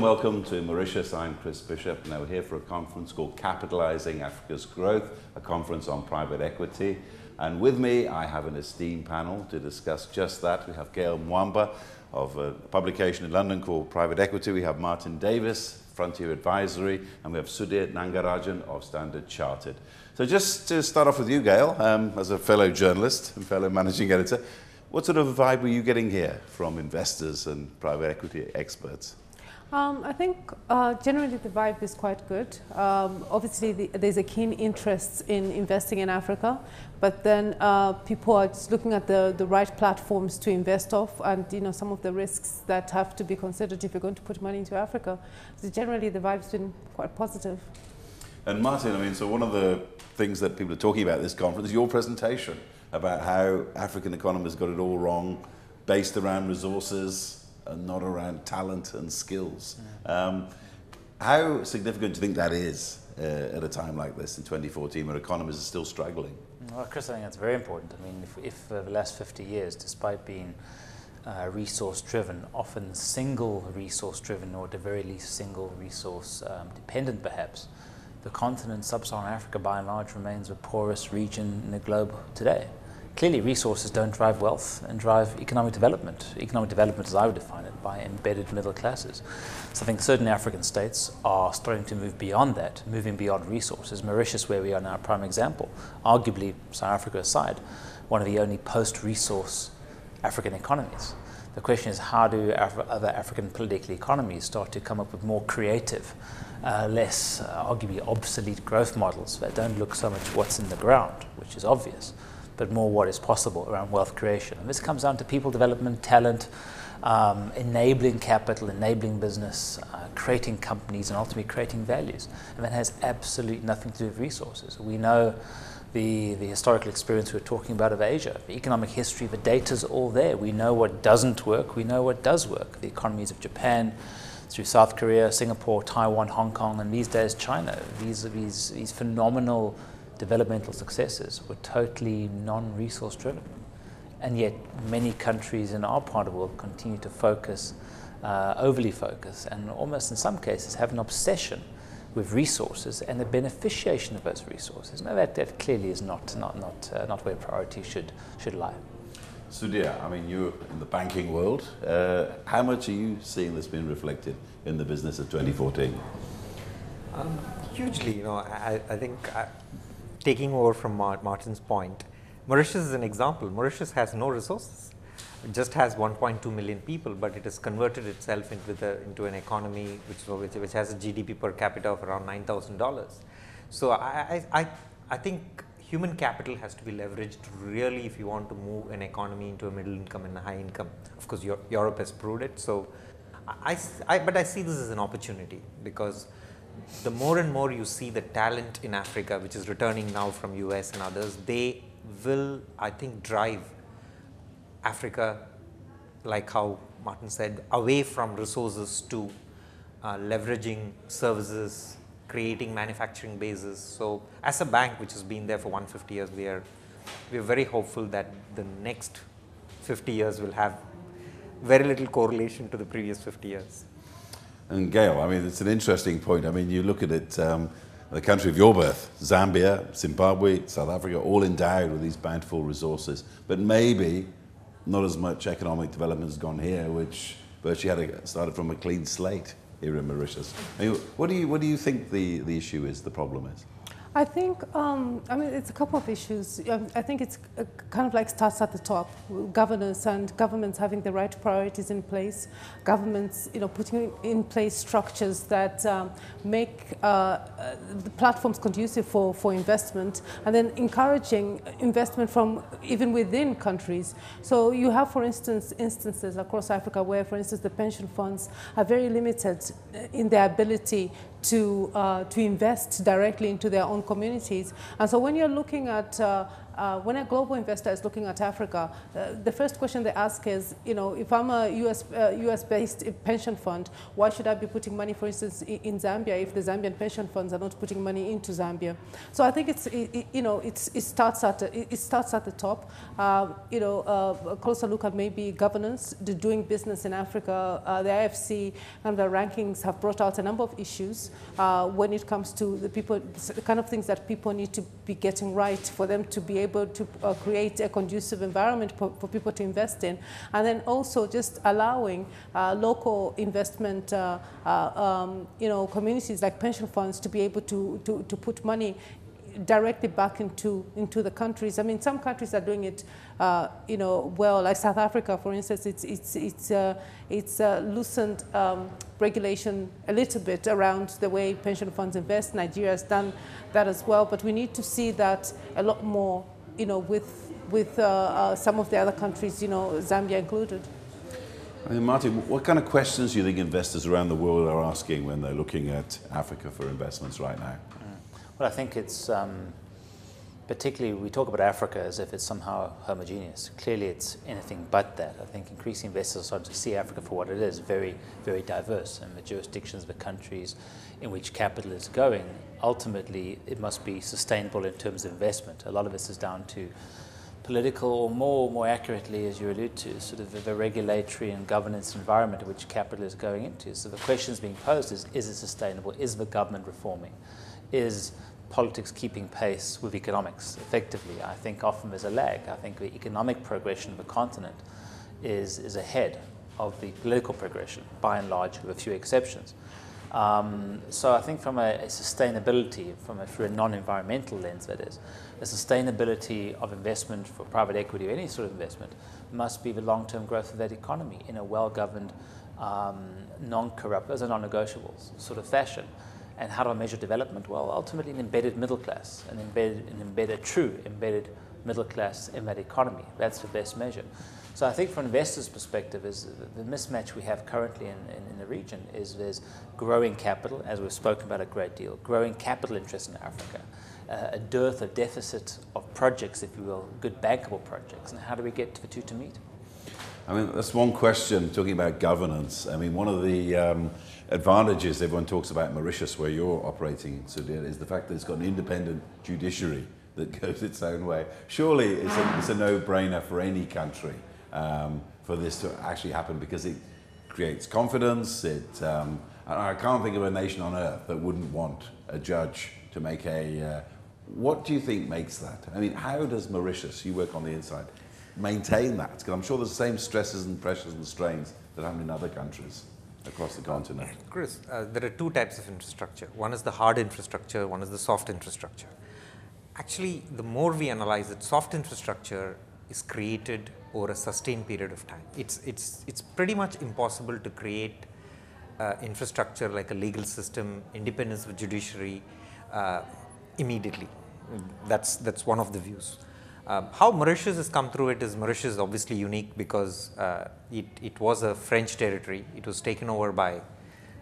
and welcome to Mauritius. I'm Chris Bishop. Now we're here for a conference called Capitalizing Africa's Growth, a conference on private equity. And with me, I have an esteemed panel to discuss just that. We have Gail Mwamba of a publication in London called Private Equity. We have Martin Davis, Frontier Advisory, and we have Sudhir Nangarajan of Standard Chartered. So just to start off with you, Gail, as a fellow journalist and fellow managing editor, what sort of vibe were you getting here from investors and private equity experts? I think generally the vibe is quite good. Obviously there's a keen interest in investing in Africa, but then people are just looking at the right platforms to invest off, and some of the risks that have to be considered if you're going to put money into Africa. So generally the vibe's been quite positive. And Martin, I mean, so one of the things that people are talking about at this conference is your presentation about how African economies got it all wrong, based around resources and not around talent and skills. How significant do you think that is at a time like this in 2014 where economies are still struggling? Well, Chris, I think that's very important. I mean, if the last 50 years, despite being resource-driven, often single resource-driven, or at the very least single resource dependent perhaps, the continent, sub-Saharan Africa, by and large, remains the poorest region in the globe today. Clearly, resources don't drive wealth and drive economic development. Economic development, as I would define it, by embedded middle classes. So I think certain African states are starting to move beyond that, moving beyond resources. Mauritius, where we are now, a prime example, arguably, South Africa aside, one of the only post-resource African economies. The question is, how do other African political economies start to come up with more creative, less arguably obsolete growth models that don't look so much what's in the ground, which is obvious, but more what is possible around wealth creation. And this comes down to people development, talent, enabling capital, enabling business, creating companies, and ultimately creating values. And that has absolutely nothing to do with resources. We know the historical experience we're talking about of Asia, the economic history, the data's all there. We know what doesn't work, we know what does work. The economies of Japan, through South Korea, Singapore, Taiwan, Hong Kong, and these days China. These phenomenal developmental successes were totally non-resource driven. And yet many countries in our part of the world continue to focus, overly focus, and almost in some cases have an obsession with resources and the beneficiation of those resources. Now that clearly is not where priority should lie. Sudhir, I mean, you're in the banking world. How much are you seeing this being reflected in the business of 2014? Hugely, I think taking over from Martin's point, Mauritius is an example. Mauritius has no resources. It just has 1.2 million people, but it has converted itself into an economy which has a GDP per capita of around $9,000. So I think human capital has to be leveraged really if you want to move an economy into a middle income and a high income. Of course, Europe has proved it. So but I see this as an opportunity, because the more and more you see the talent in Africa, which is returning now from US and others, they will, I think, drive Africa, like how Martin said, away from resources to leveraging services, creating manufacturing bases. So as a bank which has been there for 150 years, we are very hopeful that the next 50 years will have very little correlation to the previous 50 years. And Gail, I mean, it's an interesting point. I mean, you look at it, the country of your birth, Zambia, Zimbabwe, South Africa, all endowed with these bountiful resources, but maybe not as much economic development has gone here, which virtually started from a clean slate here in Mauritius. I mean, what do you think the issue is, the problem is? I think, it's a couple of issues. I think it's kind of like starts at the top, governance and governments having the right priorities in place, governments, putting in place structures that make the platforms conducive for investment, and then encouraging investment from even within countries. So you have, for instance, instances across Africa where, for instance, the pension funds are very limited in their ability to invest directly into their own communities. And so when you're looking at when a global investor is looking at Africa, the first question they ask is, if I'm a US-based pension fund, why should I be putting money, for instance, in Zambia if the Zambian pension funds are not putting money into Zambia? So I think it starts at the top. A closer look at maybe governance, doing business in Africa. The IFC and the rankings have brought out a number of issues when it comes to the kind of things that people need to be getting right for them to be able to create a conducive environment for people to invest in, and then also just allowing local investment, communities like pension funds to be able to put money directly back into the countries. I mean, some countries are doing it, well, like South Africa, for instance. It's loosened regulation a little bit around the way pension funds invest. Nigeria has done that as well, but we need to see that a lot more, with some of the other countries, Zambia included. I mean, Martin, what kind of questions do you think investors around the world are asking when they're looking at Africa for investments right now? Well, I think it's particularly, we talk about Africa as if it's somehow homogeneous. Clearly, it's anything but that. I think increasing investors are starting to see Africa for what it is, very, very diverse. And the jurisdictions, the countries in which capital is going, ultimately, it must be sustainable in terms of investment. A lot of this is down to political, or more accurately, as you allude to, sort of the regulatory and governance environment in which capital is going into. So the questions being posed is it sustainable? Is the government reforming? Is politics keeping pace with economics effectively? I think often there's a lag. I think the economic progression of the continent is ahead of the political progression, by and large, with a few exceptions. So I think from a sustainability, through a non-environmental lens, that is, the sustainability of investment for private equity or any sort of investment must be the long-term growth of that economy in a well-governed, non-corrupt, those are non-negotiables sort of fashion. And how do I measure development? Well, ultimately an embedded middle class, a true embedded middle class in that economy. That's the best measure. So I think from an investor's perspective, is the mismatch we have currently in the region is there's growing capital, as we've spoken about a great deal, growing capital interest in Africa, a dearth, a deficit of projects, if you will, good bankable projects. And how do we get the two to meet? I mean, that's one question, talking about governance. I mean, one of the advantages everyone talks about Mauritius, where you're operating, Sudhir, is the fact that it's got an independent judiciary that goes its own way. Surely it's a no-brainer for any country for this to actually happen, because it creates confidence. I can't think of a nation on earth that wouldn't want a judge to make what do you think makes that? I mean, how does Mauritius, you work on the inside, maintain that? Because I'm sure there's the same stresses and pressures and strains that happen in other countries across the continent. Chris, there are two types of infrastructure. One is the hard infrastructure, one is the soft infrastructure. Actually, the more we analyze it, soft infrastructure is created over a sustained period of time. It's pretty much impossible to create infrastructure like a legal system, independence of judiciary immediately. That's one of the views. How Mauritius has come through it is, Mauritius is obviously unique because it was a French territory. It was taken over by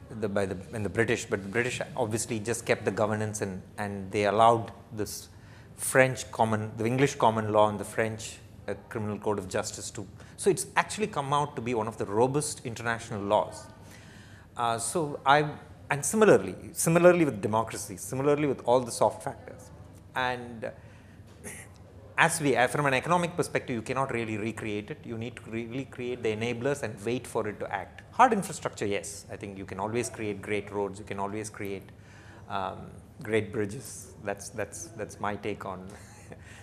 the British, but the British obviously just kept the governance and they allowed this the English common law and the French criminal code of justice to. So it's actually come out to be one of the robust international laws. And similarly with democracy, similarly with all the soft factors. And from an economic perspective, you cannot really recreate it. You need to really create the enablers and wait for it to act. Hard infrastructure, yes. I think you can always create great roads. You can always create great bridges. That's my take on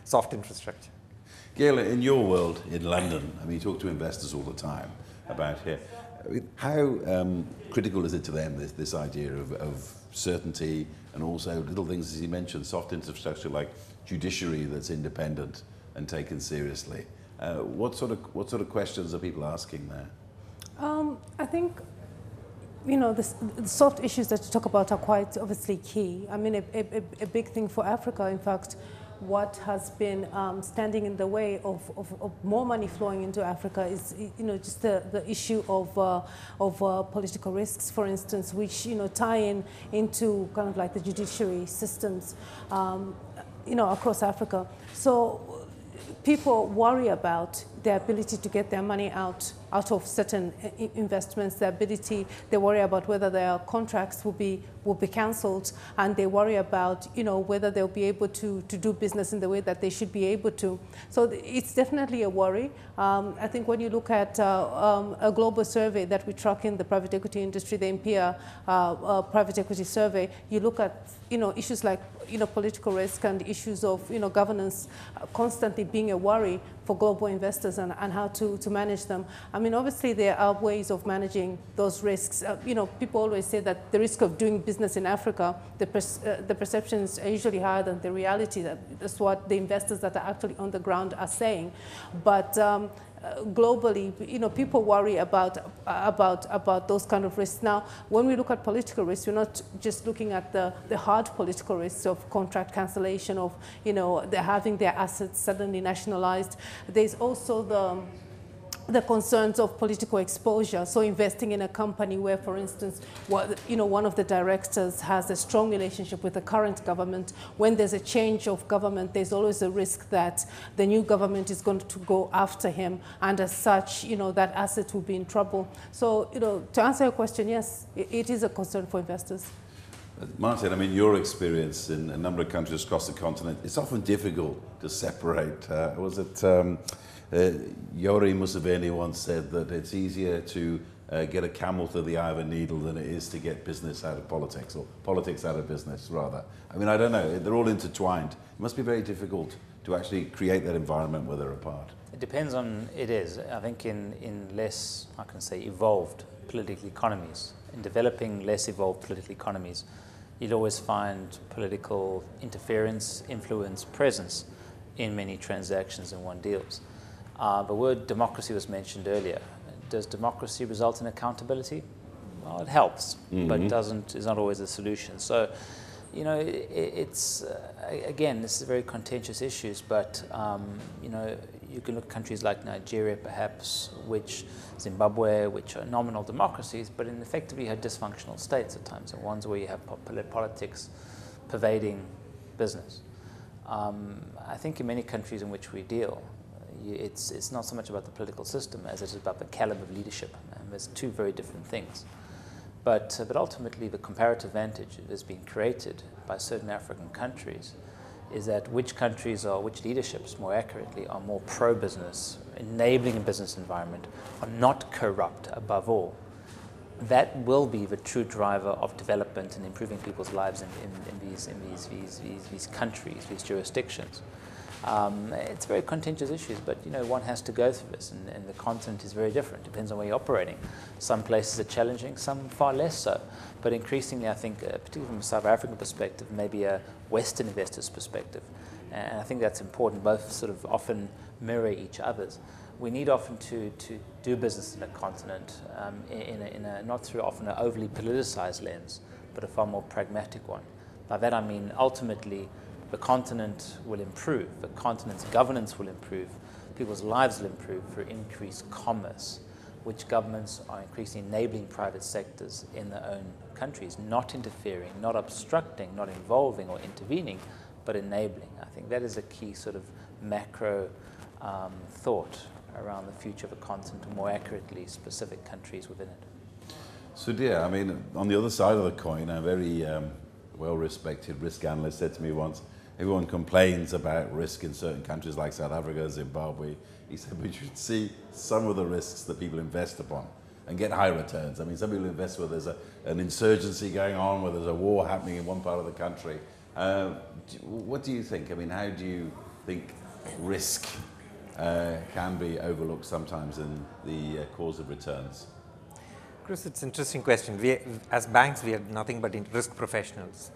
soft infrastructure. Gail, in your world in London, I mean, you talk to investors all the time about here. I mean, how critical is it to them, this idea of certainty, and also little things, as you mentioned, soft infrastructure like judiciary that's independent and taken seriously? What sort of questions are people asking there? I think, the soft issues that you talk about are quite obviously key. I mean, a big thing for Africa, in fact, what has been standing in the way of more money flowing into Africa is, just the issue of political risks, for instance, which, tie into kind of like the judiciary systems, across Africa. So people worry about their ability to get their money out of certain investments, they worry about whether their contracts will be cancelled, and they worry about, whether they'll be able to do business in the way that they should be able to. So it's definitely a worry. I think when you look at a global survey that we track in the private equity industry, the Impia private equity survey, you look at issues like political risk and issues of governance constantly being a worry for global investors and how to manage them. I mean, obviously there are ways of managing those risks. People always say that the risk of doing business in Africa, the perceptions are usually higher than the reality. That's what the investors that are actually on the ground are saying. But globally, people worry about those kind of risks. Now, when we look at political risks, we're not just looking at the hard political risks of contract cancellation, of they're having their assets suddenly nationalized. There's also the concerns of political exposure. So investing in a company where, for instance, one of the directors has a strong relationship with the current government. When there's a change of government, there's always a risk that the new government is going to go after him, and as such, that asset will be in trouble. So, to answer your question, yes, it is a concern for investors. Martin, I mean, your experience in a number of countries across the continent, it's often difficult to separate. Yoweri Museveni once said that it's easier to get a camel through the eye of a needle than it is to get business out of politics, or politics out of business, rather. I mean, I don't know, they're all intertwined. It must be very difficult to actually create that environment where they're apart. It depends on, it is. I think in less, I can say, evolved political economies, in developing less evolved political economies, you'd always find political interference, influence, presence in many transactions and one deals. The word democracy was mentioned earlier. Does democracy result in accountability? Well, it helps, but is not always a solution. So, it's again, this is very contentious issues, but you can look at countries like Nigeria, perhaps, Zimbabwe, which are nominal democracies, but effectively had dysfunctional states at times, and ones where you have politics pervading business. I think in many countries in which we deal, it's not so much about the political system as it is about the caliber of leadership, and there's two very different things. But ultimately, the comparative advantage that has been created by certain African countries is that which leaderships, more accurately, are more pro-business, enabling a business environment, are not corrupt above all. That will be the true driver of development and improving people's lives in these countries, these jurisdictions. It's very contentious issues, but one has to go through this, and the continent is very different. Depends on where you're operating. Some places are challenging, some far less so. But increasingly, I think, particularly from a South African perspective, maybe a Western investor's perspective, and I think that's important. Both sort of often mirror each other's. We need often to do business in a continent not through often an overly politicized lens, but a far more pragmatic one. By that I mean, ultimately, the continent will improve, the continent's governance will improve, people's lives will improve through increased commerce, which governments are increasingly enabling private sectors in their own countries, not interfering, not obstructing, not involving or intervening, but enabling. I think that is a key sort of macro thought around the future of a continent, and more accurately, specific countries within it. Sudhir, I mean, on the other side of the coin, a very well-respected risk analyst said to me once, everyone complains about risk in certain countries like South Africa, Zimbabwe. He said, we should see some of the risks that people invest upon and get high returns. I mean, some people invest where there's an insurgency going on, where there's a war happening in one part of the country. What do you think? I mean, how do you think risk can be overlooked sometimes in the cause of returns? Chris, it's an interesting question. As banks, we are nothing but risk professionals.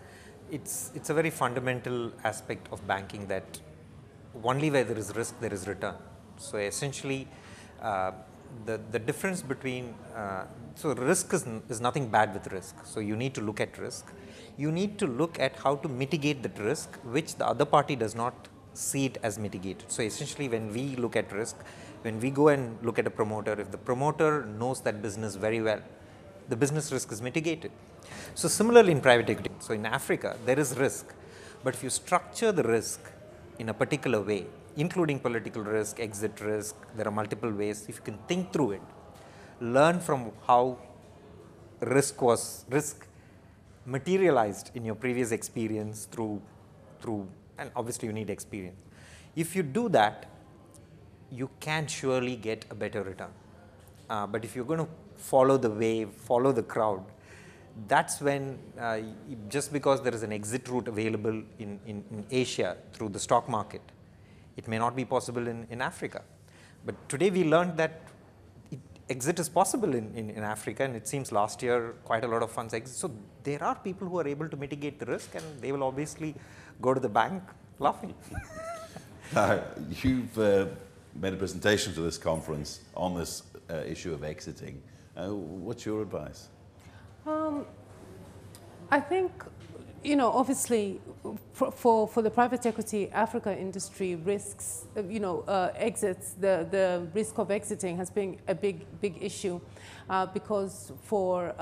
It's a very fundamental aspect of banking that only where there is risk, there is return. So essentially, the difference between, so risk is nothing bad with risk. So you need to look at risk. You need to look at how to mitigate that risk, which the other party does not see it as mitigated. So essentially, when we look at risk, when we go and look at a promoter, if the promoter knows that business very well, the business risk is mitigated. So similarly in private equity, so in Africa, there is risk, but if you structure the risk in a particular way, including political risk, exit risk. There are multiple ways. If you can think through it, learn from how risk materialized in your previous experience through, and obviously you need experience. If you do that, you can surely get a better return. But if you're going to follow the wave, follow the crowd, that's when just because there is an exit route available in Asia through the stock market, it may not be possible in Africa. But today we learned that exit is possible in Africa, and it seems last year quite a lot of funds exit. So there are people who are able to mitigate the risk, and they will obviously go to the bank laughing. You've made a presentation to this conference on this issue of exiting. What's your advice? I think, you know, obviously for the private equity Africa industry, risks, exits, the risk of exiting has been a big issue because for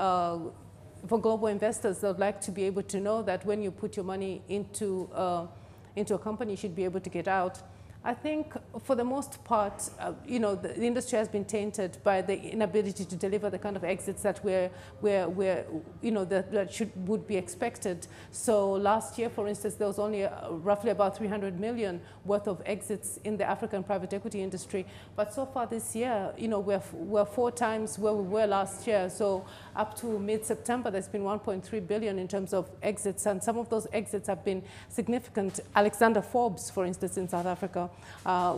global investors, they'd like to be able to know that when you put your money into a company, you should be able to get out. I think for the most part, the industry has been tainted by the inability to deliver the kind of exits that would be expected. So last year, for instance, there was only roughly about 300 million worth of exits in the African private equity industry. But so far this year, we're 4 times where we were last year. So up to mid-September, there's been 1.3 billion in terms of exits, and some of those exits have been significant. Alexander Forbes, for instance, in South Africa,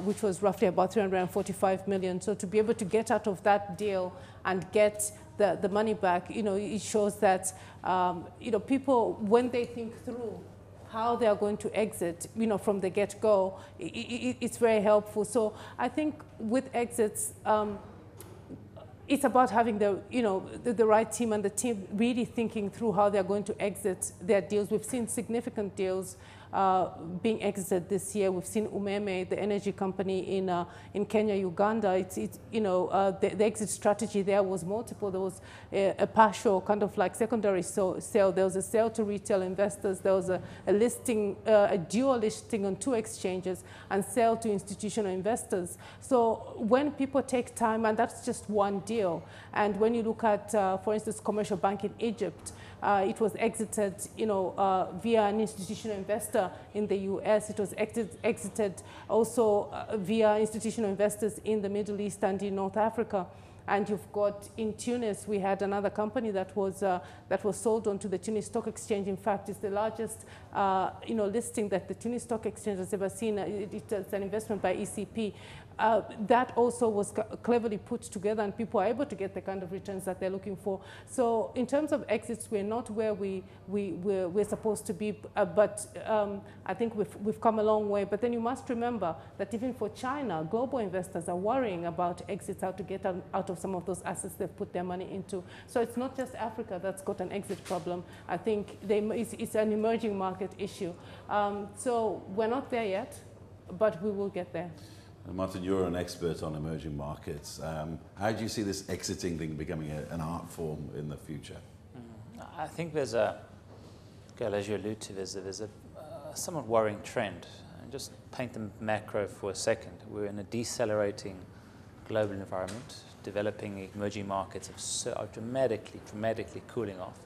which was roughly about 345 million. So to be able to get out of that deal and get the money back, it shows that, people, when they think through how they are going to exit, from the get-go, it's very helpful. So I think with exits, it's about having the right team, and the team really thinking through how they're going to exit their deals. We've seen significant deals being exited this year. We've seen Umeme, the energy company in Kenya, Uganda. The exit strategy there was multiple. There was a partial kind of like secondary sale. There was a sale to retail investors. There was a listing, a dual listing on 2 exchanges, and sale to institutional investors. So when people take time, and that's just one deal. And when you look at, for instance, commercial bank in Egypt, it was exited, via an institutional investor in the US. It was exited also via institutional investors in the Middle East and in North Africa. And you've got in Tunis, we had another company that was sold onto the Tunis Stock Exchange. In fact, it's the largest, listing that the Tunis Stock Exchange has ever seen. It's an investment by ECP. That also was cleverly put together, and people are able to get the kind of returns that they're looking for. So in terms of exits, we're not where we're supposed to be, but I think we've come a long way. But then you must remember that even for China, global investors are worrying about exits, how to get out of some of those assets they've put their money into. So it's not just Africa that's got an exit problem. I think it's an emerging market issue. So we're not there yet, but we will get there. Martin, you're an expert on emerging markets. How do you see this exiting thing becoming an art form in the future? I think there's as you allude to, there's a somewhat worrying trend. And just paint the macro for a second. We're in a decelerating global environment. Developing emerging markets are dramatically cooling off.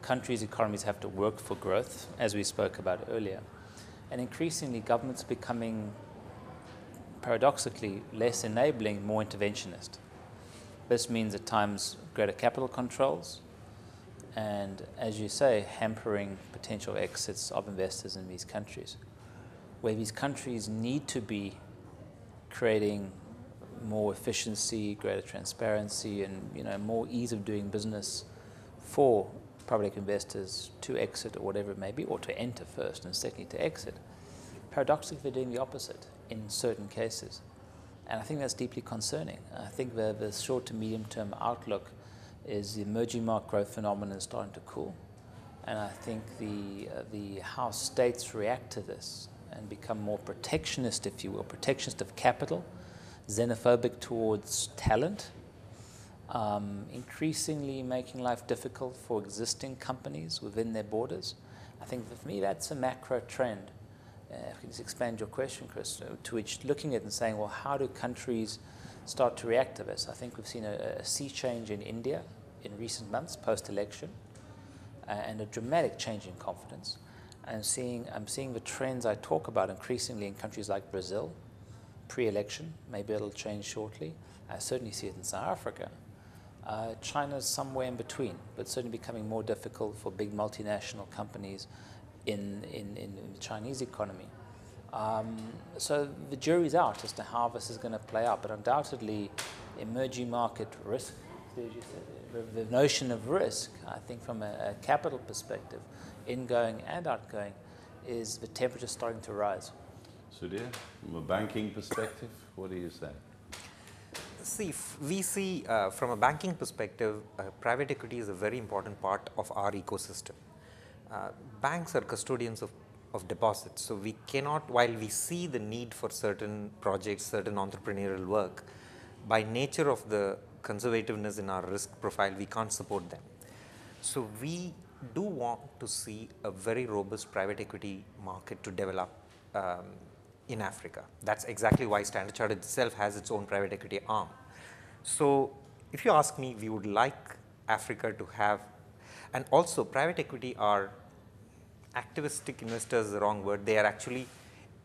Countries' economies have to work for growth, as we spoke about earlier. And increasingly, governments are becoming, paradoxically, less enabling, more interventionist. This means at times greater capital controls and, as you say, hampering potential exits of investors in these countries, where these countries need to be creating more efficiency, greater transparency, and more ease of doing business for public investors to exit, or whatever it may be, or to enter first and secondly to exit. Paradoxically, they're doing the opposite in certain cases. And I think that's deeply concerning. I think the short to medium term outlook is the emerging market growth phenomenon is starting to cool. And I think how states react to this and become more protectionist, if you will, protectionist of capital, xenophobic towards talent, increasingly making life difficult for existing companies within their borders. I think for me that's a macro trend if you just expand your question, Chris, to which looking at and saying, well, how do countries start to react to this? I think we've seen a sea change in India in recent months, post-election, and a dramatic change in confidence. I'm seeing the trends I talk about increasingly in countries like Brazil, pre-election. Maybe it'll change shortly. I certainly see it in South Africa. China's somewhere in between, but certainly becoming more difficult for big multinational companies in the Chinese economy. So the jury's out as to how this is going to play out, but undoubtedly emerging market risk, the notion of risk, I think from a capital perspective, ingoing and outgoing, is the temperature starting to rise. Sudhir, from a banking perspective, what do you say? See, we see from a banking perspective, private equity is a very important part of our ecosystem. Banks are custodians of deposits, so we cannot, while we see the need for certain projects, certain entrepreneurial work, by nature of the conservativeness in our risk profile, we can't support them. So we do want to see a very robust private equity market to develop in Africa. That's exactly why Standard Chartered itself has its own private equity arm. So if you ask me, we would like Africa to have, and also private equity are activistic investors is the wrong word. They are actually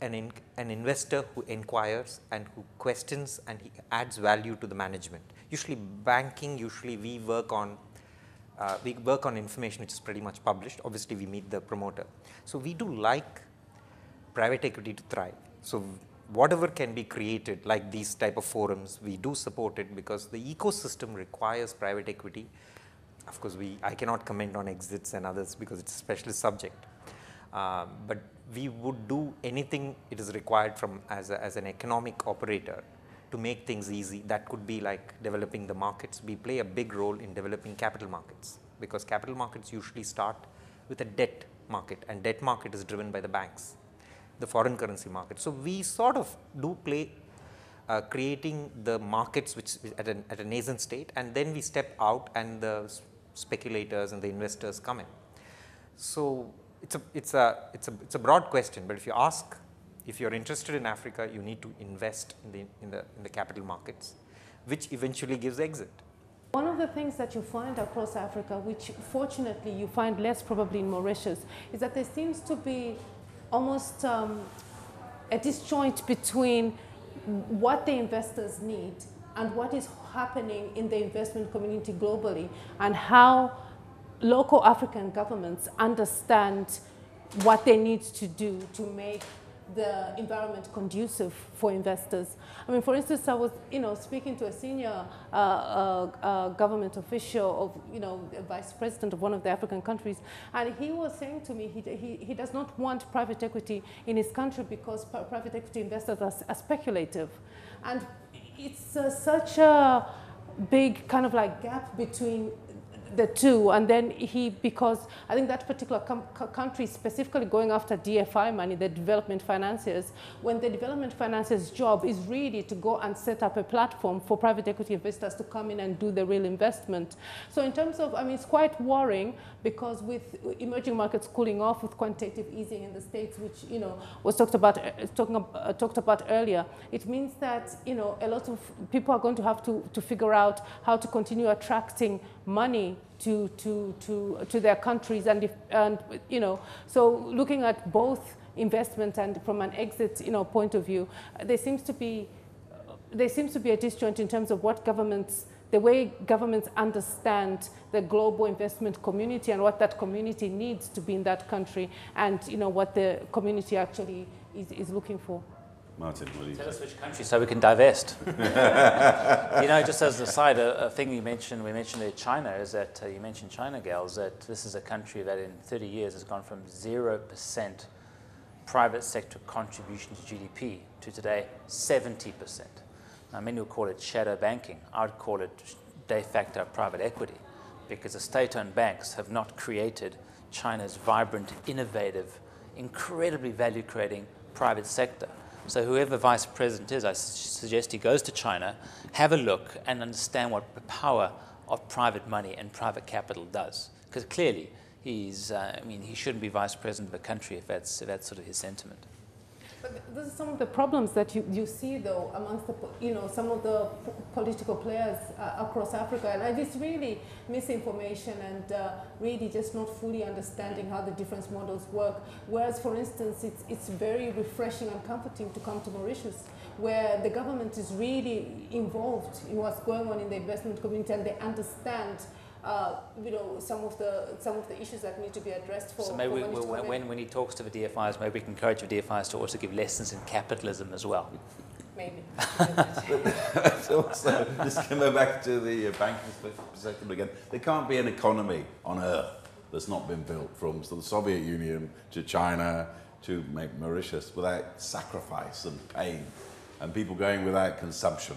an investor who inquires and who questions and he adds value to the management. Usually banking, usually we work on information which is pretty much published. Obviously we meet the promoter. So we do like private equity to thrive. So whatever can be created like these type of forums, we do support it because the ecosystem requires private equity. Of course, I cannot comment on exits and others because it's a specialist subject. But we would do anything it is required from as an economic operator to make things easy. That could be like developing the markets. We play a big role in developing capital markets because capital markets usually start with a debt market, and debt market is driven by the banks, the foreign currency market. So we sort of do play creating the markets which at a nascent state, and then we step out and the speculators and the investors come in. So it's a broad question, but if you ask, if you're interested in Africa, you need to invest in the capital markets, which eventually gives exit. One of the things that you find across Africa, which fortunately you find less probably in Mauritius, is that there seems to be almost a disjoint between what the investors need and what is happening in the investment community globally, and how local African governments understand what they need to do to make the environment conducive for investors. I mean, for instance, I was, speaking to a senior government official of, the vice president of one of the African countries, and he was saying to me he does not want private equity in his country because private equity investors are speculative, and it's such a big kind of like gap between the two. And then because I think that particular country specifically going after DFI money, the development financiers, when the development financiers' job is really to go and set up a platform for private equity investors to come in and do the real investment. So in terms of, it's quite worrying because with emerging markets cooling off, with quantitative easing in the States, which, was talked about earlier, it means that, a lot of people are going to have to figure out how to continue attracting money to their countries, and so looking at both investment and from an exit point of view, there seems to be a disjoint in terms of the way governments understand the global investment community and what that community needs to be in that country, and what the community actually is looking for. Martin, what do you Tell us say? which country so we can divest. Just as an aside, a thing we mentioned there, China, is that, you mentioned China, Gals, that this is a country that in 30 years has gone from 0% private sector contribution to GDP to today 70%. Now, many would call it shadow banking. I would call it de facto private equity, because the state-owned banks have not created China's vibrant, innovative, incredibly value-creating private sector. So whoever vice president is, I suggest he goes to China, have a look, and understand what the power of private money and private capital does. Because clearly, he shouldn't be vice president of a country if that's sort of his sentiment. But this is some of the problems that you see, though, amongst the, some of the political players across Africa, and it's really misinformation and really just not fully understanding how the different models work. Whereas, for instance, it's very refreshing and comforting to come to Mauritius, where the government is really involved in what's going on in the investment community, and they understand some of the issues that need to be addressed for. So maybe when he talks to the DFIs, maybe we can encourage the DFIs to also give lessons in capitalism as well. Maybe. So just coming back to the banking perspective again, there can't be an economy on Earth that's not been built from the Soviet Union to China to Mauritius without sacrifice and pain, and people going without consumption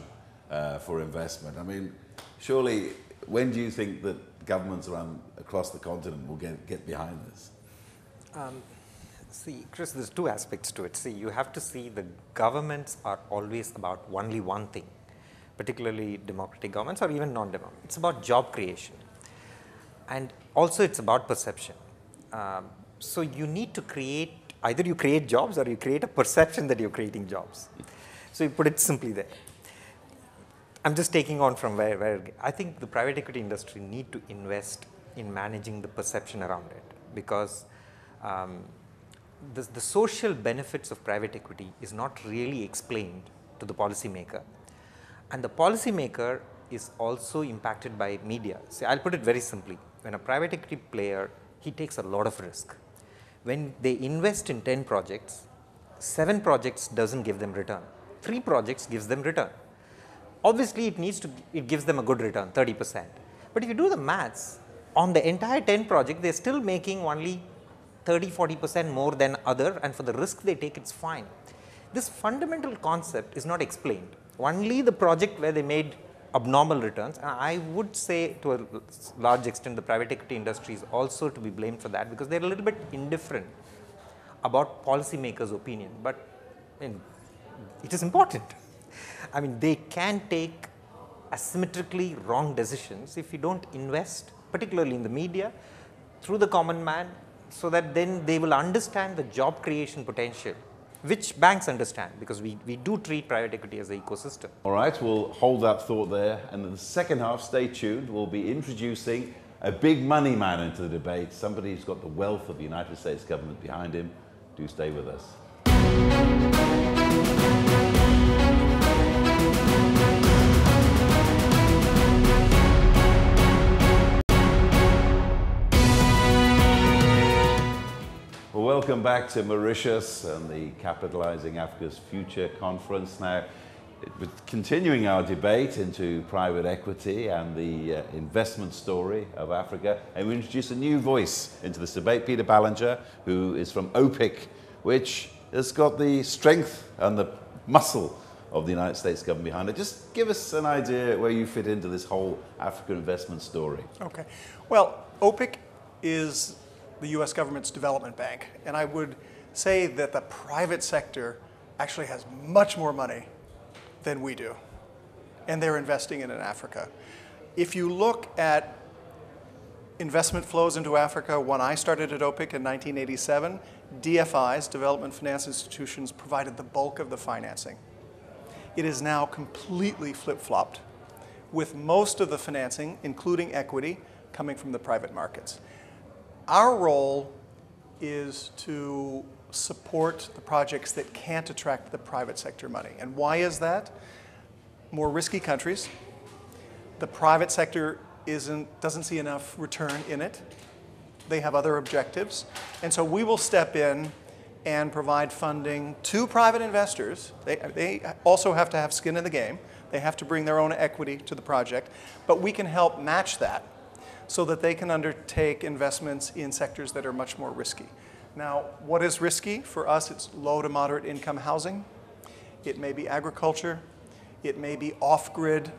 for investment. I mean, surely. When do you think that governments across the continent will get behind this? See, Chris, there's two aspects to it. See, you have to see the governments are always about only one thing, particularly democratic governments or even non-democratic. It's about job creation. And also it's about perception. So you need to create, either you create jobs or you create a perception that you're creating jobs. So you put it simply there. I'm just taking on from where I think the private equity industry need to invest in managing the perception around it, because the social benefits of private equity is not really explained to the policymaker, and the policymaker is also impacted by media. See, I'll put it very simply. When a private equity player, he takes a lot of risk. When they invest in 10 projects, 7 projects doesn't give them return. 3 projects gives them return. Obviously, it gives them a good return, 30%. But if you do the maths, on the entire 10 project, they're still making only 30–40% more than other, and for the risk they take, it's fine. This fundamental concept is not explained. Only the project where they made abnormal returns, and I would say to a large extent the private equity industry is also to be blamed for that, because they're a little bit indifferent about policymakers' opinion, but it is important. I mean, they can take asymmetrically wrong decisions if you don't invest, particularly in the media, through the common man, so that then they will understand the job creation potential, which banks understand, because we do treat private equity as an ecosystem. All right, we'll hold that thought there. And in the second half, stay tuned, we'll be introducing a big money man into the debate, somebody who's got the wealth of the United States government behind him. Do stay with us. Well, welcome back to Mauritius and the Capitalizing Africa's Future conference. Now, we're continuing our debate into private equity and the investment story of Africa, and we introduce a new voice into this debate, Peter Bollinger, who is from OPIC, which has got the strength and the muscle of the United States government behind it. Just give us an idea where you fit into this whole African investment story. Okay. Well, OPIC is the U.S. government's development bank, and I would say that the private sector actually has much more money than we do, and they're investing in Africa. If you look at investment flows into Africa, when I started at OPIC in 1987, DFIs, Development Finance Institutions, provided the bulk of the financing. It is now completely flip-flopped, with most of the financing, including equity, coming from the private markets. Our role is to support the projects that can't attract the private sector money. And why is that? More risky countries. The private sector doesn't see enough return in it. They have other objectives. And so we will step in and provide funding to private investors. They also have to have skin in the game. They have to bring their own equity to the project. But we can help match that so that they can undertake investments in sectors that are much more risky. Now, what is risky? For us, it's low to moderate income housing. It may be agriculture. It may be off-grid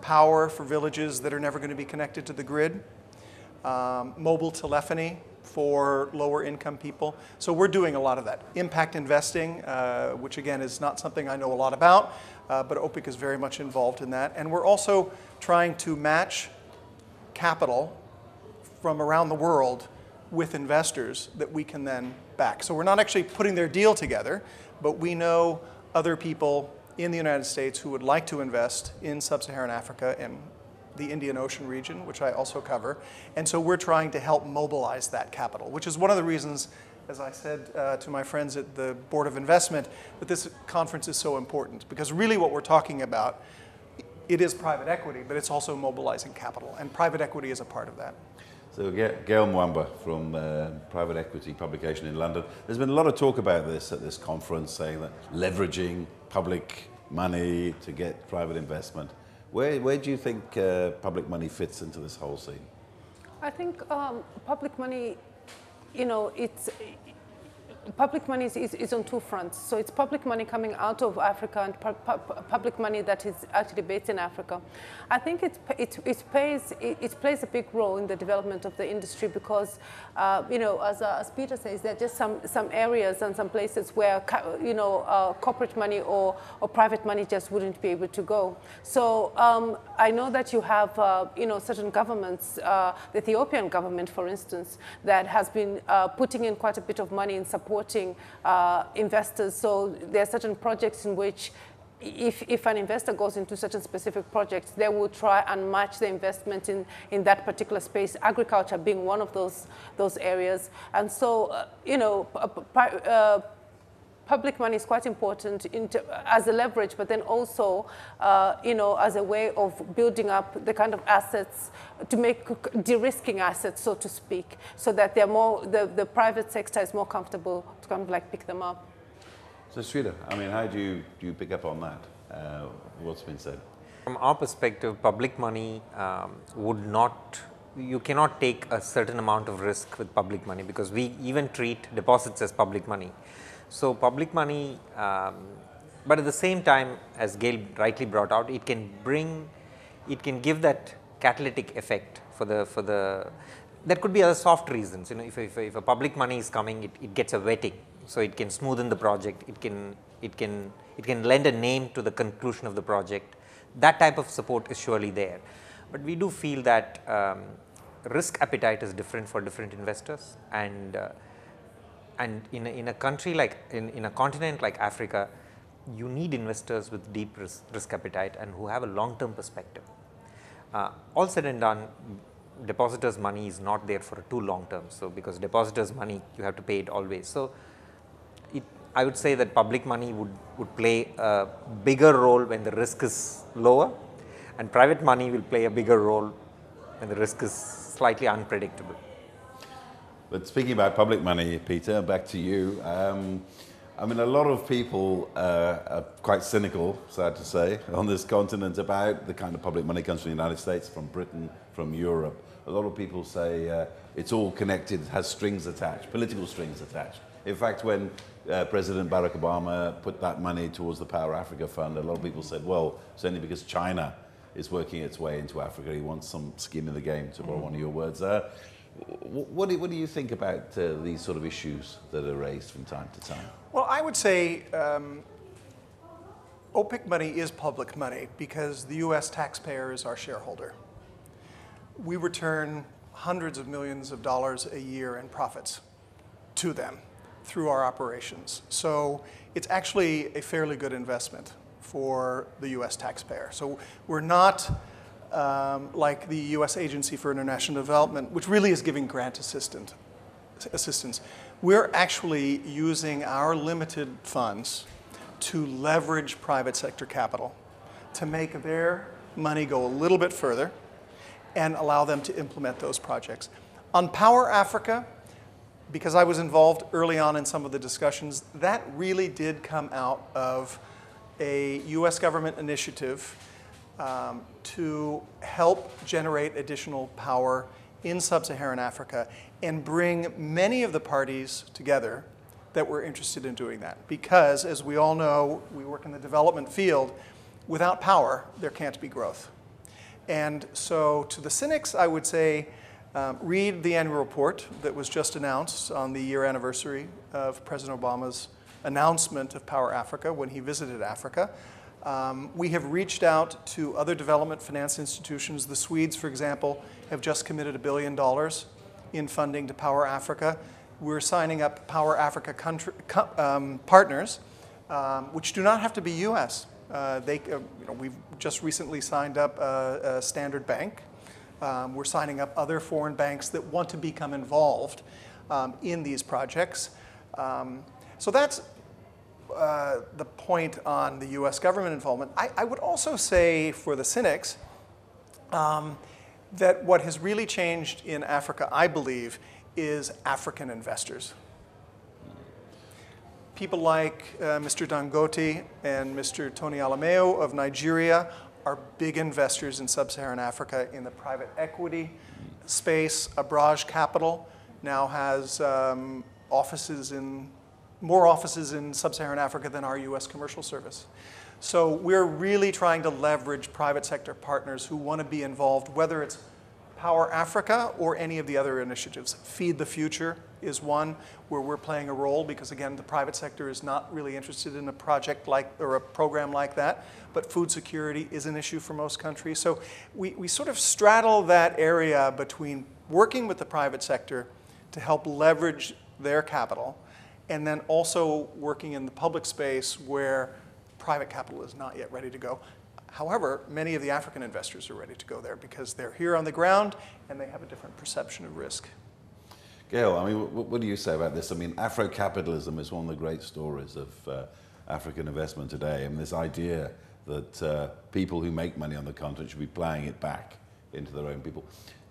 power for villages that are never going to be connected to the grid. Mobile telephony for lower income people. So we're doing a lot of that. Impact investing, which again is not something I know a lot about, but OPIC is very much involved in that. And we're also trying to match capital from around the world with investors that we can then back. So we're not actually putting their deal together, but we know other people in the United States who would like to invest in sub-Saharan Africa and the Indian Ocean region, which I also cover. And so we're trying to help mobilize that capital, which is one of the reasons, as I said to my friends at the Board of Investment, that this conference is so important. Because really what we're talking about, it is private equity, but it's also mobilizing capital. And private equity is a part of that. So Gail Mwamba from Private Equity Publication in London. There's been a lot of talk about this at this conference, saying that leveraging public money to get private investment. Where do you think public money fits into this whole scene? I think public money, public money is on two fronts. So it's public money coming out of Africa and public money that is actually based in Africa. I think it plays a big role in the development of the industry because, as Peter says, there are just some areas and some places where, corporate money or private money just wouldn't be able to go. So I know that you have, certain governments, the Ethiopian government, for instance, that has been putting in quite a bit of money in supporting investors. So there are certain projects in which if an investor goes into certain specific projects, they will try and match the investment in that particular space, agriculture being one of those areas. And so, public money is quite important as a leverage, but then also, as a way of building up the kind of assets to make de-risking assets, so to speak, so that they're more, the private sector is more comfortable to kind of like pick them up. So Sridhar, I mean, how do you pick up on that, what's been said? From our perspective, public money you cannot take a certain amount of risk with public money because we even treat deposits as public money. So public money, but at the same time, as Gail rightly brought out, it can give that catalytic effect for the, there could be other soft reasons, if a public money is coming, it gets a wetting. So it can smoothen the project, it can lend a name to the conclusion of the project. That type of support is surely there. But we do feel that risk appetite is different for different investors, and in a country like, in a continent like Africa, you need investors with deep risk appetite and who have a long-term perspective. All said and done, depositors' money is not there for a too long term. So because depositors' money, you have to pay it always. So I would say that public money would play a bigger role when the risk is lower, and private money will play a bigger role when the risk is slightly unpredictable. But speaking about public money, Peter, back to you. I mean, a lot of people are quite cynical, sad to say, on this continent about the kind of public money comes from the United States, from Britain, from Europe. A lot of people say it's all connected, has strings attached, political strings attached. In fact, when President Barack Obama put that money towards the Power Africa Fund, a lot of people said, well, it's only because China is working its way into Africa. He wants some skin in the game, to borrow one of your words. What do you think about these sort of issues that are raised from time to time? Well, I would say OPIC money is public money because the U.S. taxpayer is our shareholder. We return hundreds of millions of dollars a year in profits to them through our operations. So it's actually a fairly good investment for the U.S. taxpayer. So we're not like the U.S. Agency for International Development, which really is giving grant assistance. We're actually using our limited funds to leverage private sector capital to make their money go a little bit further and allow them to implement those projects. On Power Africa, because I was involved early on in some of the discussions, that really did come out of a U.S. government initiative to help generate additional power in sub-Saharan Africa and bring many of the parties together that were interested in doing that. Because, as we all know, we work in the development field, without power, there can't be growth. And so to the cynics, I would say, read the annual report that was just announced on the year anniversary of President Obama's announcement of Power Africa when he visited Africa. We have reached out to other development finance institutions. The Swedes, for example, have just committed $1 billion in funding to Power Africa. We're signing up Power Africa partners, which do not have to be U.S. We've just recently signed up a Standard Bank. We're signing up other foreign banks that want to become involved in these projects. So that's the point on the U.S. government involvement. I would also say for the cynics that what has really changed in Africa, I believe, is African investors. People like Mr. Dangote and Mr. Tony Alameo of Nigeria are big investors in sub-Saharan Africa in the private equity space. Abraj Capital now has more offices in sub-Saharan Africa than our US commercial service. So we're really trying to leverage private sector partners who want to be involved, whether it's Power Africa or any of the other initiatives. Feed the Future is one where we're playing a role because, again, the private sector is not really interested in a project or a program like that, but food security is an issue for most countries. So we sort of straddle that area between working with the private sector to help leverage their capital and then also working in the public space where private capital is not yet ready to go. However, many of the African investors are ready to go there because they're here on the ground and they have a different perception of risk. Gail, I mean, what do you say about this? I mean, Afro-capitalism is one of the great stories of African investment today. I mean, this idea that people who make money on the continent should be playing it back into their own people.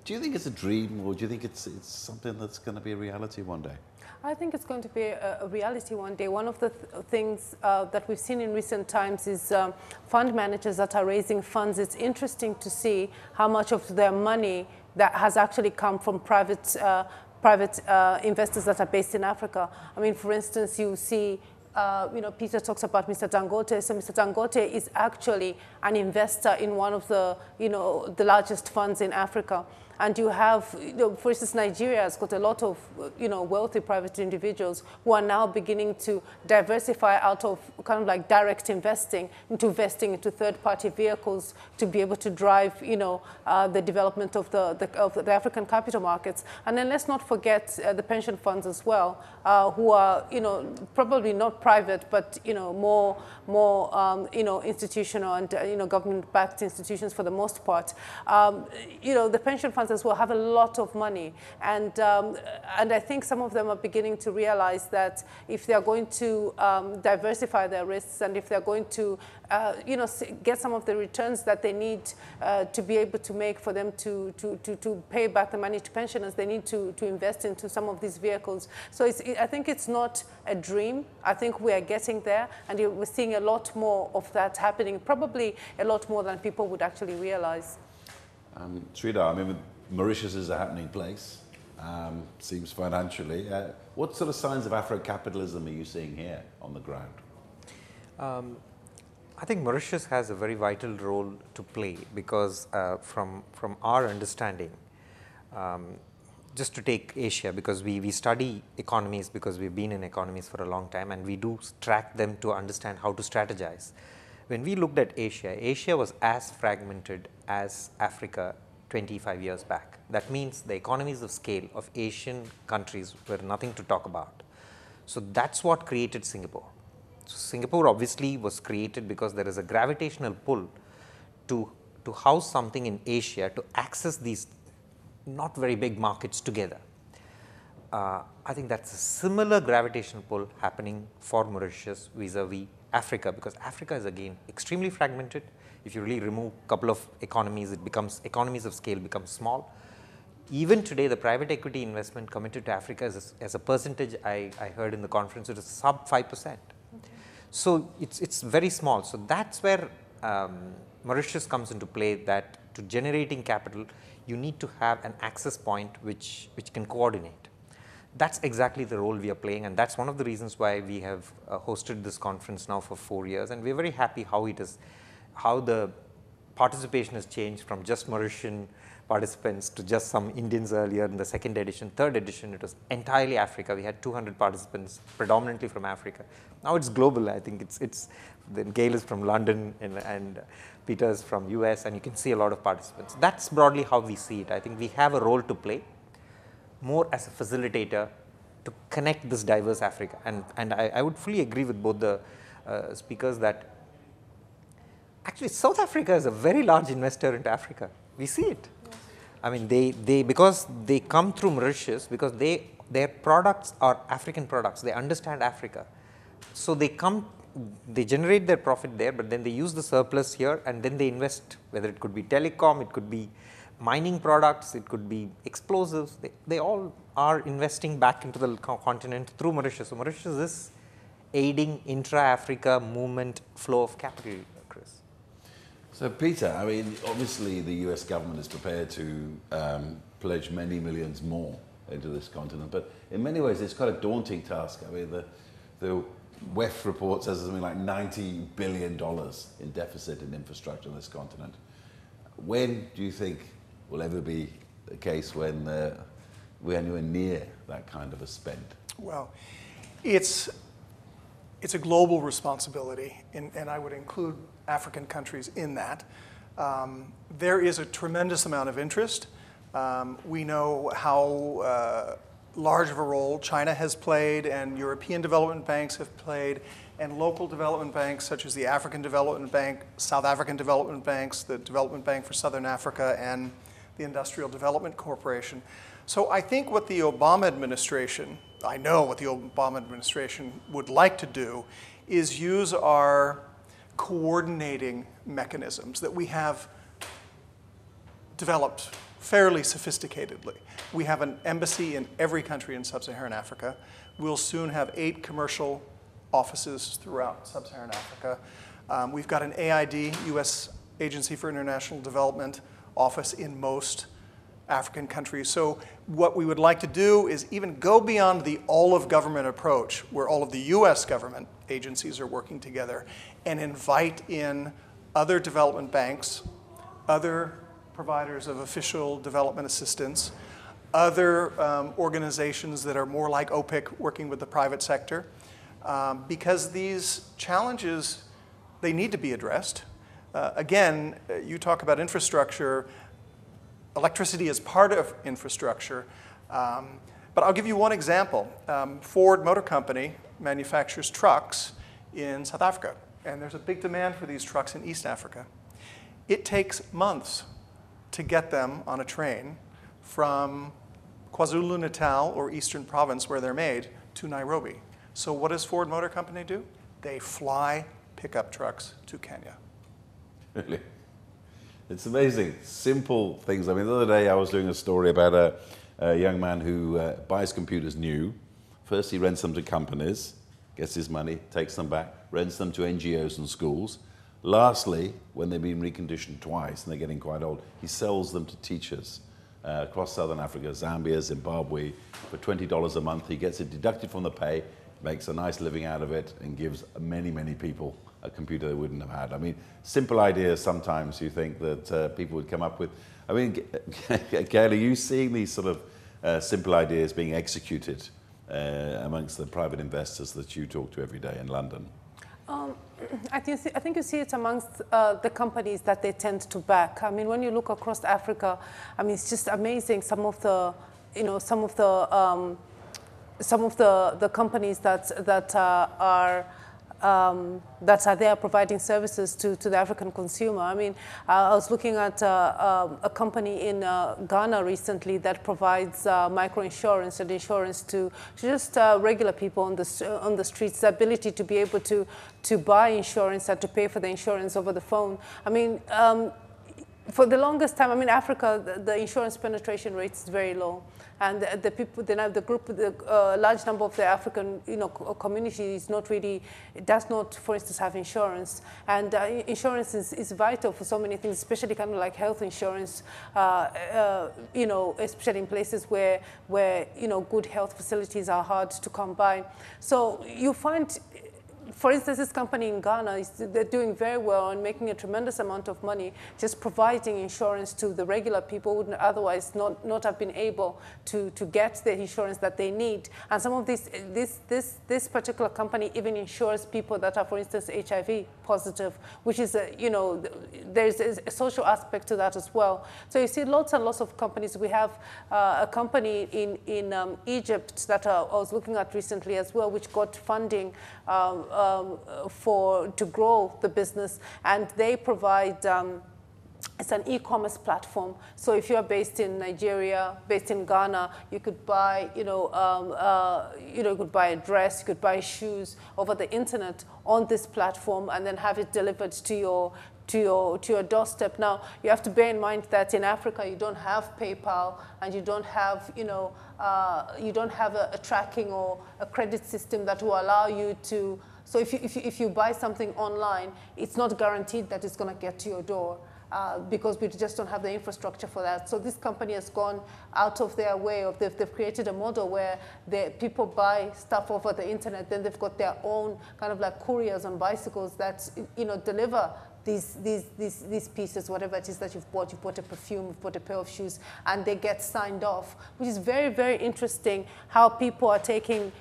Do you think it's a dream, or do you think it's something that's going to be a reality one day? I think it's going to be a reality one day. One of the things that we've seen in recent times is fund managers that are raising funds. It's interesting to see how much of their money that has actually come from private investors that are based in Africa. I mean, for instance, you see, Peter talks about Mr. Dangote. So Mr. Dangote is actually an investor in one of the, the largest funds in Africa. And you have, for instance, Nigeria has got a lot of, wealthy private individuals who are now beginning to diversify out of kind of like direct investing into investing into third-party vehicles to be able to drive, the development of the African capital markets. And then let's not forget the pension funds as well, who are, probably not private, but more institutional and government-backed institutions for the most part. The pension funds as well have a lot of money, and I think some of them are beginning to realize that if they are going to diversify their risks and if they're going to get some of the returns that they need to be able to make for them to pay back the money to pensioners, they need to invest into some of these vehicles. So I think it's not a dream. I think we are getting there, and we're seeing a lot more of that happening, probably a lot more than people would actually realize. Sridhar, I mean, Mauritius is a happening place, seems financially. What sort of signs of Afro-capitalism are you seeing here on the ground? I think Mauritius has a very vital role to play because from our understanding, just to take Asia, because we study economies because we've been in economies for a long time and we do track them to understand how to strategize. When we looked at Asia, Asia was as fragmented as Africa 25 years back. That means the economies of scale of Asian countries were nothing to talk about. So that's what created Singapore. So Singapore obviously was created because there is a gravitational pull to house something in Asia to access these not very big markets together. I think that's a similar gravitational pull happening for Mauritius vis-a-vis Africa, because Africa is again extremely fragmented. If you really remove a couple of economies, it becomes economies of scale become small. Even today, the private equity investment committed to Africa as a percentage, I heard in the conference, it is sub 5%. So it's very small. So that's where Mauritius comes into play, that to generating capital, you need to have an access point which can coordinate. That's exactly the role we are playing, and that's one of the reasons why we have hosted this conference now for 4 years, and we're very happy how the participation has changed from just Mauritian participants to just some Indians earlier in the second edition. Third edition, it was entirely Africa. We had 200 participants, predominantly from Africa. Now it's global. I think then Gail is from London and Peter's from US, and you can see a lot of participants. That's broadly how we see it. I think we have a role to play. more as a facilitator to connect this diverse Africa. And I would fully agree with both the speakers that actually South Africa is a very large investor into Africa. We see it. Yes. I mean, they because they come through Mauritius, because their products are African products. They understand Africa. So they generate their profit there, but then they use the surplus here and then they invest, whether it could be telecom, it could be mining products, it could be explosives. They all are investing back into the continent through Mauritius. So Mauritius is aiding intra-Africa movement flow of capital, Chris. So Peter, I mean, obviously the US government is prepared to pledge many millions more into this continent, but in many ways it's quite a daunting task. I mean, the WEF report says there's something like $90 billion in deficit in infrastructure on this continent. When do you think will ever be a case when we're anywhere near that kind of a spend? Well, it's a global responsibility, and I would include African countries in that. There is a tremendous amount of interest. We know how large of a role China has played and European development banks have played, and local development banks such as the African Development Bank, South African Development Banks, the Development Bank for Southern Africa, and the Industrial Development Corporation. So I think what the Obama administration, I know what the Obama administration would like to do is use our coordinating mechanisms that we have developed fairly sophisticatedly. We have an embassy in every country in sub-Saharan Africa. We'll soon have 8 commercial offices throughout sub-Saharan Africa. We've got an AID, U.S. Agency for International Development, office in most African countries. So what we would like to do is even go beyond the all-of-government approach, where all of the U.S. government agencies are working together, and invite in other development banks, other providers of official development assistance, other organizations that are more like OPIC working with the private sector, because these challenges, they need to be addressed. Again, you talk about infrastructure. Electricity is part of infrastructure. But I'll give you one example. Ford Motor Company manufactures trucks in South Africa, and there's a big demand for these trucks in East Africa. It takes months to get them on a train from KwaZulu-Natal or Eastern Province, where they're made, to Nairobi. So what does Ford Motor Company do? They fly pickup trucks to Kenya. Really? It's amazing. Simple things. I mean, the other day I was doing a story about a young man who buys computers new. First he rents them to companies, gets his money, takes them back, rents them to NGOs and schools. Lastly, when they've been reconditioned twice and they're getting quite old, he sells them to teachers across Southern Africa, Zambia, Zimbabwe. For $20 a month, he gets it deducted from the pay, makes a nice living out of it, and gives many, many people a computer they wouldn't have had. I mean, simple ideas sometimes you think that people would come up with. I mean, Gail, are you seeing these sort of simple ideas being executed amongst the private investors that you talk to every day in London? I think you see it amongst the companies that they tend to back. I mean, when you look across Africa, I mean, it's just amazing. Some of the companies that are there providing services to the African consumer. I mean, I was looking at a company in Ghana recently that provides microinsurance and insurance to just regular people on the streets, the ability to be able to buy insurance and to pay for the insurance over the phone. I mean, for the longest time, I mean, Africa, the insurance penetration rate is very low. And the people, the large number of the African, community is not really, does not, for instance, have insurance. And insurance is vital for so many things, especially kind of like health insurance, especially in places where good health facilities are hard to come by. So you find for instance, this company in Ghana, they're doing very well and making a tremendous amount of money, just providing insurance to the regular people who would otherwise not have been able to get the insurance that they need. And some of this particular company even insures people that are, for instance, HIV positive, which is, there's a social aspect to that as well. So you see lots and lots of companies. We have a company in Egypt that I was looking at recently as well, which got funding to grow the business, and they provide it's an e-commerce platform. So if you're based in Nigeria, based in Ghana, you could buy, you could buy a dress, you could buy shoes over the internet on this platform, and then have it delivered to your doorstep. Now, you have to bear in mind that in Africa, you don't have PayPal, and you don't have, you don't have a tracking or a credit system that will allow you to. So if you buy something online, it's not guaranteed that it's going to get to your door. Because we just don't have the infrastructure for that. So this company has gone out of their way. They've created a model where people buy stuff over the internet, then they've got their own kind of like couriers on bicycles that deliver these pieces, whatever it is that you've bought. You've bought a perfume, you've bought a pair of shoes, and they get signed off, which is very, very interesting how people are taking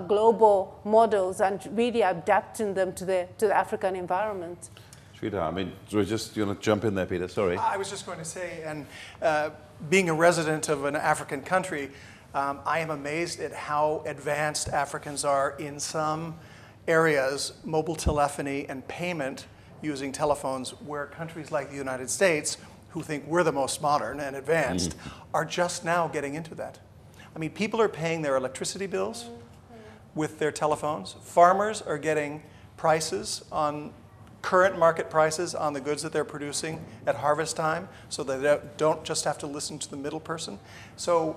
global models and really adapting them to the African environment. I mean, so just, you want to jump in there, Peter? Sorry. I was just going to say, and being a resident of an African country, I am amazed at how advanced Africans are in some areas, mobile telephony and payment using telephones, where countries like the United States, who think we're the most modern and advanced, are just now getting into that. I mean, people are paying their electricity bills with their telephones. Farmers are getting prices on current market prices on the goods that they're producing at harvest time, so they don't just have to listen to the middle person. So,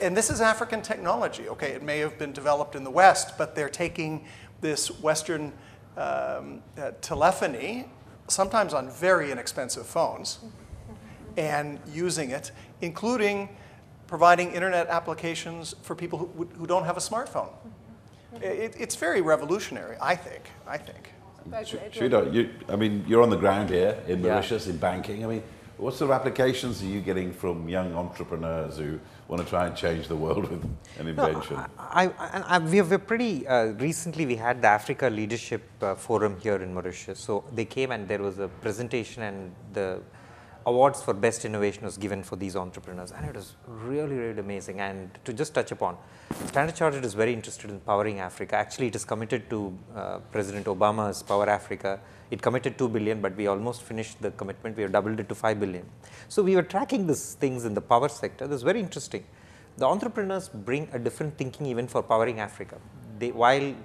and this is African technology. Okay, it may have been developed in the West, but they're taking this Western telephony, sometimes on very inexpensive phones, and using it, including providing internet applications for people who don't have a smartphone. It's very revolutionary, I think. Sridhar, I mean, you're on the ground here in Mauritius, in banking. I mean, what sort of applications are you getting from young entrepreneurs who want to try and change the world with an invention? We're pretty, recently we had the Africa Leadership Forum here in Mauritius. So they came and there was a presentation, and the awards for best innovation was given for these entrepreneurs, and it was really, really amazing. And to just touch upon, Standard Chartered is very interested in powering Africa. Actually, it is committed to President Obama's Power Africa. It committed 2 billion, but we almost finished the commitment. We have doubled it to 5 billion. So we were tracking these things in the power sector. This is very interesting. The entrepreneurs bring a different thinking even for powering Africa. While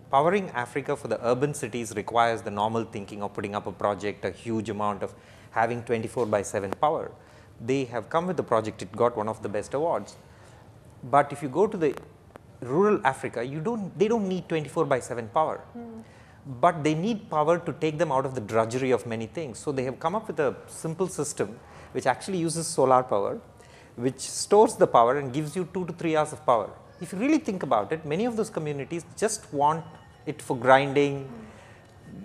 powering Africa for the urban cities requires the normal thinking of putting up a project, a huge amount of having 24/7 power, they have come with the project. It got one of the best awards. But if you go to the rural Africa, they don't need 24/7 power. But they need power to take them out of the drudgery of many things. So they have come up with a simple system which actually uses solar power, which stores the power and gives you 2 to 3 hours of power. If you really think about it, many of those communities just want it for grinding.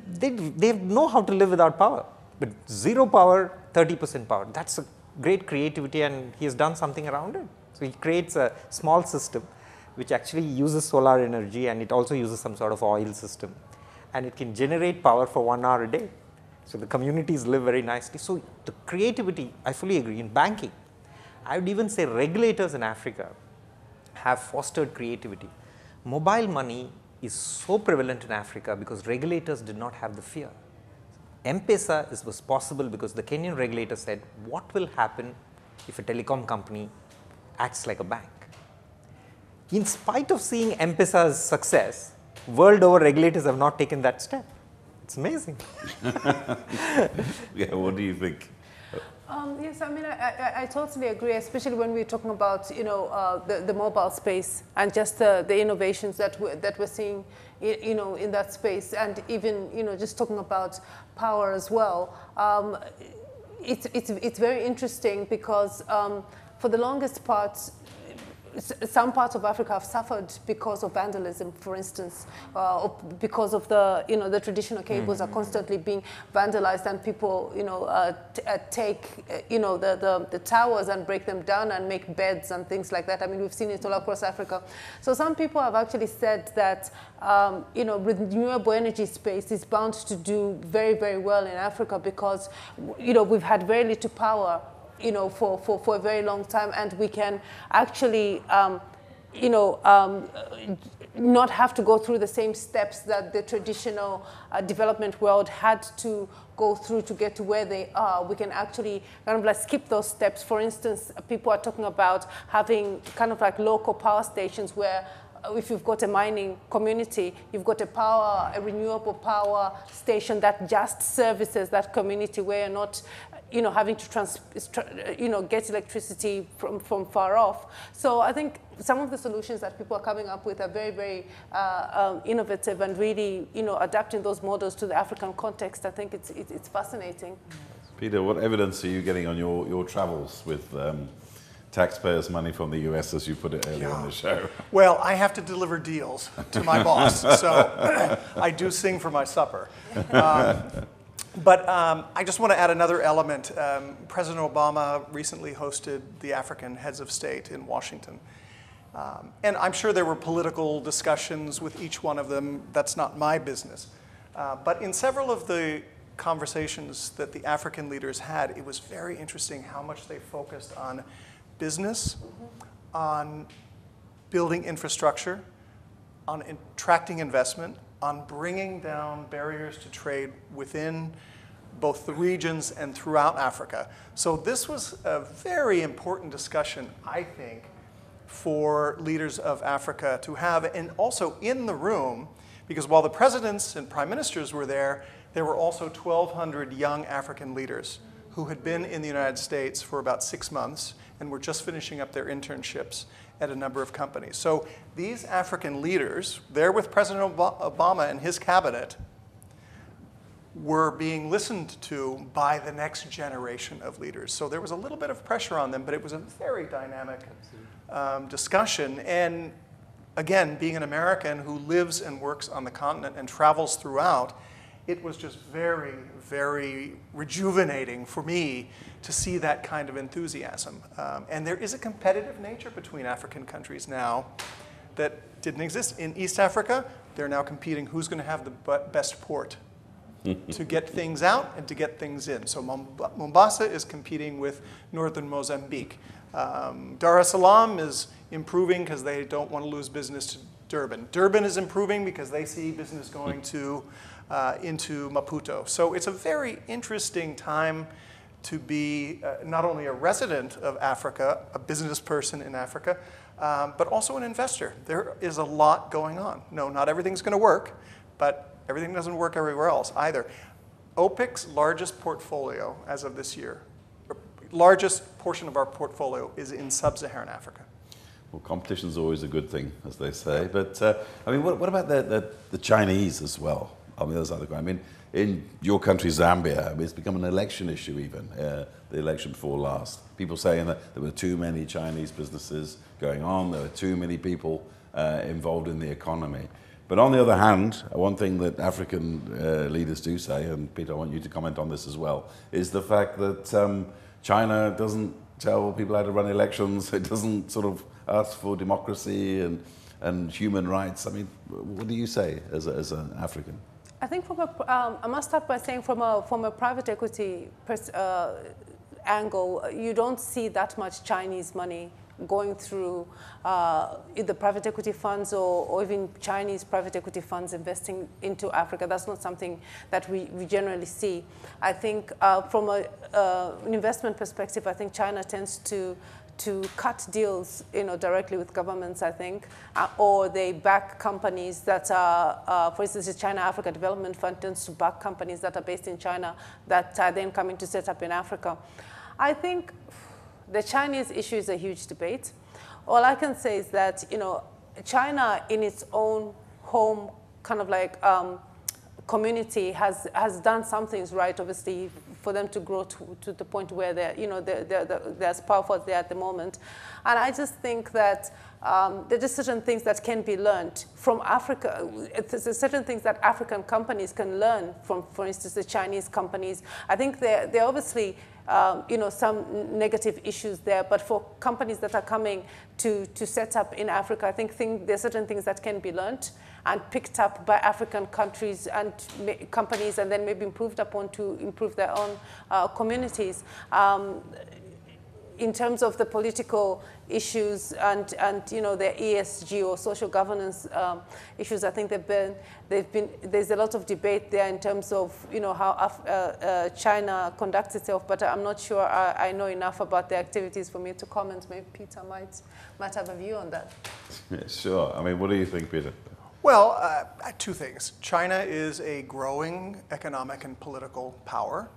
They know how to live without power. But 0 power, 30% power. That's a great creativity, and he has done something around it. So he creates a small system which actually uses solar energy, and it also uses some sort of oil system. And it can generate power for 1 hour a day. So the communities live very nicely. So the creativity, I fully agree. In banking, I would even say regulators in Africa have fostered creativity. Mobile money is so prevalent in Africa because regulators did not have the fear. M-Pesa was possible because the Kenyan regulator said, what will happen if a telecom company acts like a bank? In spite of seeing M-Pesa's success, world over regulators have not taken that step. It's amazing. Yeah, what do you think? Yes, I mean, I totally agree, especially when we're talking about, the mobile space and just the innovations that we're seeing, in that space, and even, just talking about power as well. It's very interesting because for the longest part, some parts of Africa have suffered because of vandalism, for instance, or because of the, the traditional cables are constantly being vandalized, and people, take, the towers and break them down and make beds and things like that. I mean, we've seen it all across Africa. So some people have actually said that, renewable energy space is bound to do very, very well in Africa because, we've had very little power, for a very long time, and we can actually, not have to go through the same steps that the traditional development world had to go through to get to where they are. We can actually kind of like skip those steps. For instance, people are talking about having kind of like local power stations where if you've got a mining community, you've got a renewable power station that just services that community, where you're not, having to get electricity from far off. So I think some of the solutions that people are coming up with are very, very innovative and really, adapting those models to the African context. I think it's fascinating. Peter, what evidence are you getting on your travels with taxpayers' money from the US, as you put it earlier in the show? Well, I have to deliver deals to my boss, so I do sing for my supper. But I just want to add another element. President Obama recently hosted the African heads of state in Washington. And I'm sure there were political discussions with each one of them. That's not my business. But in several of the conversations that the African leaders had, it was very interesting how much they focused on business, on building infrastructure, on attracting investment, on bringing down barriers to trade within both the regions and throughout Africa. So this was a very important discussion, I think, for leaders of Africa to have, and also in the room, because while the presidents and prime ministers were there were also 1,200 young African leaders who had been in the United States for about 6 months and were just finishing up their internships at a number of companies. So these African leaders, there with President Obama and his cabinet, were being listened to by the next generation of leaders. So there was a little bit of pressure on them, but it was a very dynamic discussion. And again, being an American who lives and works on the continent and travels throughout, it was just very, very rejuvenating for me to see that kind of enthusiasm. And there is a competitive nature between African countries now that didn't exist. In East Africa, they're now competing who's going to have the best port to get things out and to get things in. So Mombasa is competing with northern Mozambique. Dar es Salaam is improving because they don't want to lose business to Durban. Durban is improving because they see business going into Maputo. So it's a very interesting time to be not only a resident of Africa, a business person in Africa, but also an investor. There is a lot going on. No, not everything's going to work, but everything doesn't work everywhere else either. OPIC's largest portfolio as of this year, largest portion of our portfolio is in sub-Saharan Africa. Well, competition is always a good thing, as they say. But I mean, what about the Chinese as well? On the other side of the coin, I mean, in your country, Zambia, I mean, it's become an election issue even, the election before last. People saying that there were too many Chinese businesses going on, there were too many people involved in the economy. But on the other hand, one thing that African leaders do say, and Peter, I want you to comment on this as well, is the fact that China doesn't tell people how to run elections, it doesn't sort of ask for democracy and human rights. I mean, what do you say as an African? I think I must start by saying from a private equity angle, you don't see that much Chinese money going through either private equity funds or even Chinese private equity funds investing into Africa. That's not something that we generally see. I think from an investment perspective, I think China tends to cut deals, directly with governments, I think, or they back companies that are, for instance, the China Africa Development Fund tends to back companies that are based in China that are then coming to set up in Africa. I think the Chinese issue is a huge debate. All I can say is that, China in its own home kind of like community has done some things right, obviously, for them to grow to the point where they're as powerful as they are at the moment. And I just think that there are just certain things that can be learned from Africa. There's certain things that African companies can learn from, for instance, the Chinese companies. I think there are obviously some negative issues there, but for companies that are coming to set up in Africa, I think there are certain things that can be learned and picked up by African countries and companies, and then maybe improved upon to improve their own communities. In terms of the political issues and their ESG or social governance issues, I think there's a lot of debate there in terms of how China conducts itself, but I'm not sure I know enough about their activities for me to comment. Maybe Peter might have a view on that. Yeah, sure. I mean, what do you think, Peter? Well, two things. China is a growing economic and political power.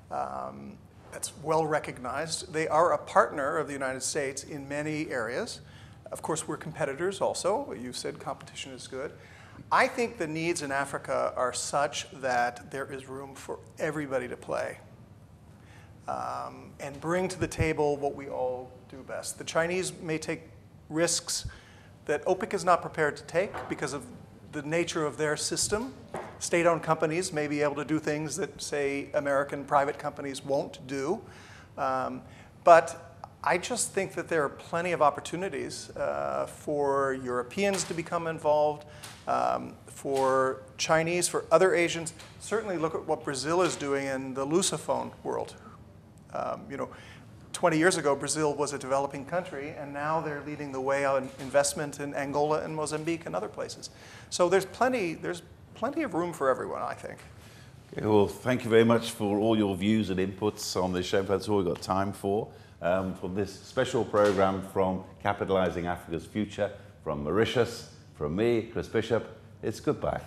That's well recognized. They are a partner of the United States in many areas. Of course, we're competitors also. You said competition is good. I think the needs in Africa are such that there is room for everybody to play and bring to the table what we all do best. The Chinese may take risks that OPIC is not prepared to take because of the nature of their system. State-owned companies may be able to do things that, say, American private companies won't do. But I just think that there are plenty of opportunities for Europeans to become involved, for Chinese, for other Asians. Certainly look at what Brazil is doing in the Lusophone world. 20 years ago, Brazil was a developing country, and now they're leading the way on investment in Angola and Mozambique and other places. So there's plenty of room for everyone, I think. Okay, well, thank you very much for all your views and inputs on this show. That's all we've got time for this special program from Capitalizing Africa's Future, from Mauritius, from me, Chris Bishop. It's goodbye.